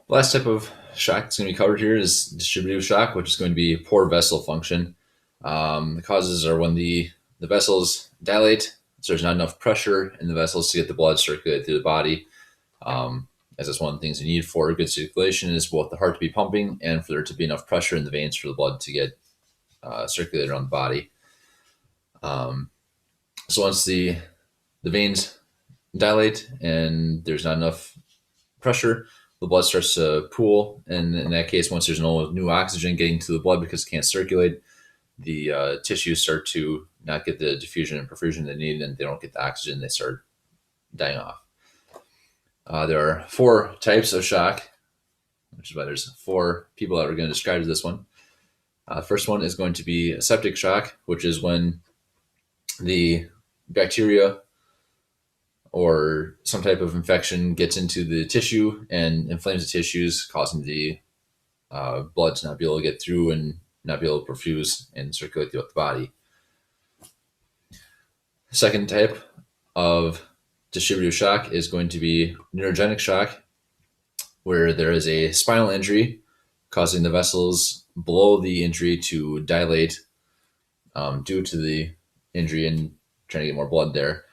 The last type of shock that's going to be covered here is distributive shock, which is going to be poor vessel function. The causes are when the vessels dilate, so there's not enough pressure in the vessels to get the blood circulated through the body. As that's one of the things you need for good circulation is both the heart to be pumping and for there to be enough pressure in the veins for the blood to get circulated around the body. So once the veins dilate and there's not enough pressure, the blood starts to pool. And in that case, once there's no new oxygen getting to the blood because it can't circulate, the tissues start to not get the diffusion and perfusion they need, and they don't get the oxygen, they start dying off. There are 4 types of shock, which is why there's 4 people that are going to describe this one. The first one is going to be a septic shock, which is when the bacteria or some type of infection gets into the tissue and inflames the tissues, causing the blood to not be able to get through and not be able to perfuse and circulate throughout the body. The second type of distributive shock is going to be neurogenic shock, where there is a spinal injury causing the vessels below the injury to dilate due to the injury and trying to get more blood there.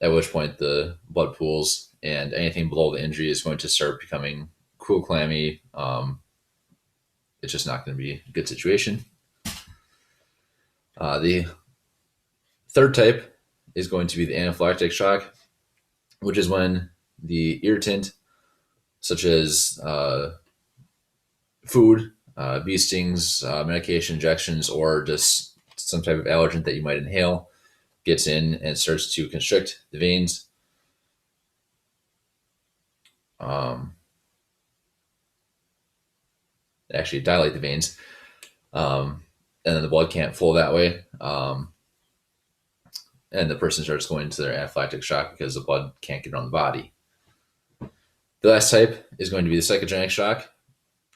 At which point the blood pools and anything below the injury is going to start becoming cool, clammy. It's just not going to be a good situation. The third type is going to be the anaphylactic shock, which is when the irritant, such as food, bee stings, medication injections, or just some type of allergen that you might inhale, gets in and starts to constrict the veins. Actually dilate the veins. And then the blood can't flow that way. And the person starts going into their anaphylactic shock because the blood can't get around the body. The last type is going to be the psychogenic shock,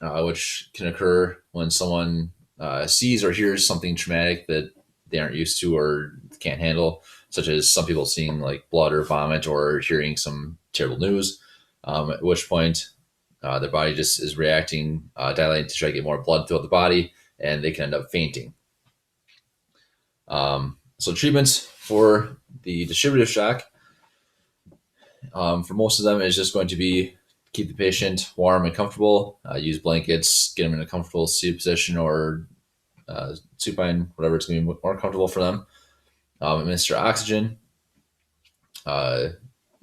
which can occur when someone sees or hears something traumatic that they aren't used to or can't handle, such as some people seeing like blood or vomit or hearing some terrible news, at which point their body just is reacting, dilating to try to get more blood throughout the body, and they can end up fainting. So treatments for the distributive shock, for most of them, is just going to be keep the patient warm and comfortable, use blankets, get them in a comfortable seated position or supine, whatever it's going to be more comfortable for them. Administer oxygen.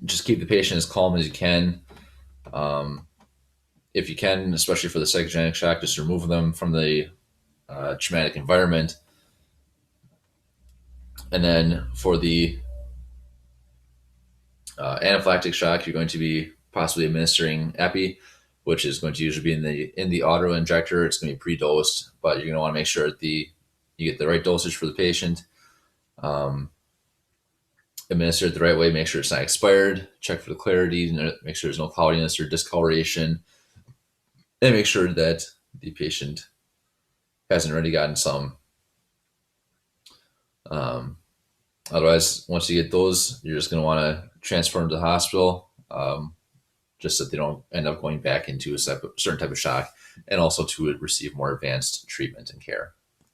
Just keep the patient as calm as you can. If you can, especially for the psychogenic shock, just remove them from the traumatic environment. And then for the anaphylactic shock, you're going to be possibly administering epi, which is going to usually be in the auto injector. It's going to be pre-dosed, but you're going to want to make sure that you get the right dosage for the patient. Administer it the right way. Make sure it's not expired. Check for the clarity. Make sure there's no cloudiness or discoloration, and make sure that the patient hasn't already gotten some. Otherwise, once you get those, you're just going to want to transfer them to the hospital, just so that they don't end up going back into a certain type of shock, and also to receive more advanced treatment and care.